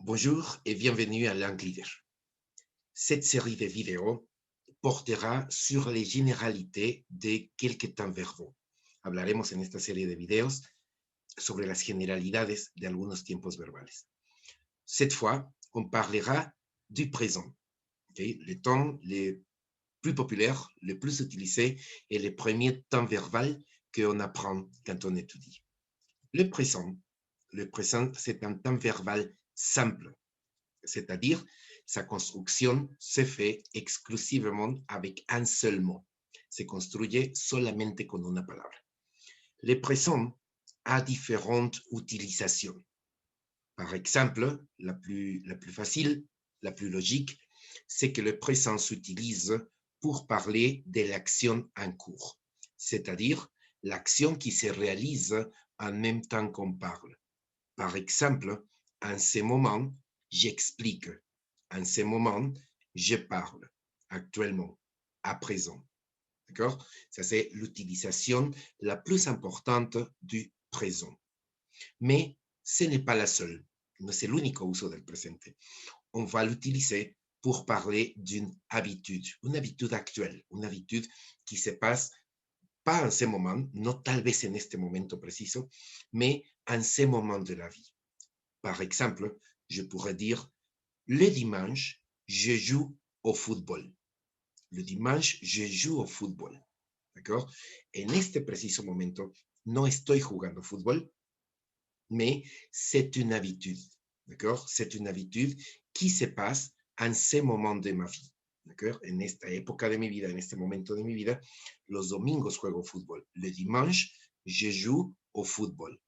Bonjour et bienvenue à Langue Leader. Cette série de vidéos portera sur les généralités de quelques temps verbaux. Hablaremos en esta serie de videos sobre las generalidades de algunos tiempos verbales. Cette fois, on parlera du présent, okay? Le temps le plus populaire, le plus utilisé et le premier temps verbal qu'on apprend quand on étudie. Le présent, c'est un temps verbal simple, c'est-à-dire sa construction se fait exclusivement avec un seul mot. Se construye solamente con una palabra. Le présent a différentes utilisations. Par exemple, la plus facile, la plus logique, c'est que le présent s'utilise pour parler de l'action en cours, c'est-à-dire l'action qui se réalise en même temps qu'on parle. Par exemple, en ce moment, j'explique. En ce moment, je parle. Actuellement, à présent. D'accord? Ça, c'est l'utilisation la plus importante du présent. Mais ce n'est pas la seule. No es el único uso del presente. On va l'utiliser pour parler d'une habitude actuelle, une habitude qui se passe pas en ce moment, no tal vez en este momento preciso, mais en ce moment de la vie. Par exemple, je pourrais dire, le dimanche, je joue au football. Le dimanche, je joue au football. ¿D'accord? En este preciso momento, no estoy jugando fútbol, mais c'est une habitude. ¿D'accord? C'est une habitude qui se passe en ce moment de ma vie. ¿D'accord? En esta época de mi vida, en este momento de mi vida, los domingos juego fútbol. Le dimanche, je joue au football.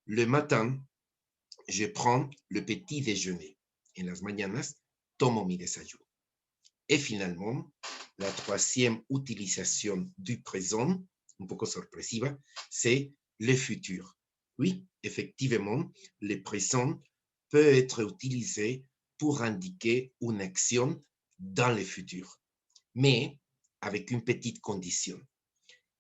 Le matin, je prends le petit déjeuner. En las mañanas, tomo mi desayuno. Et finalement, la troisième utilisation du présent, un poco sorpresiva, c'est le futur. Oui, effectivement, le présent peut être utilisé pour indiquer une action dans le futur, mais avec une petite condition,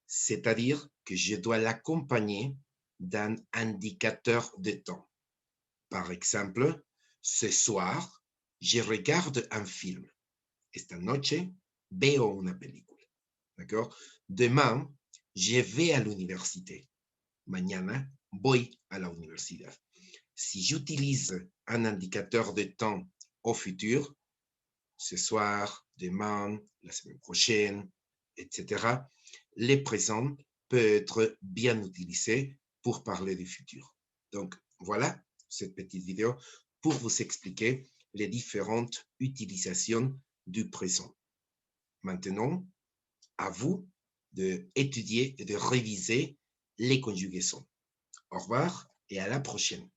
c'est-à-dire que je dois l'accompagner d'un indicateur de temps. Par exemple, ce soir, je regarde un film. Esta noche veo una película. ¿D'accord? Demain, je vais à l'université. Mañana voy a la universidad. Si j'utilise un indicateur de temps au futur, ce soir, demain, la semaine prochaine, etc., le présent peut être bien utilisé pour parler du futur. Donc, voilà cette petite vidéo pour vous expliquer les différentes utilisations du présent. Maintenant, à vous d'étudier et de réviser les conjugaisons. Au revoir et à la prochaine.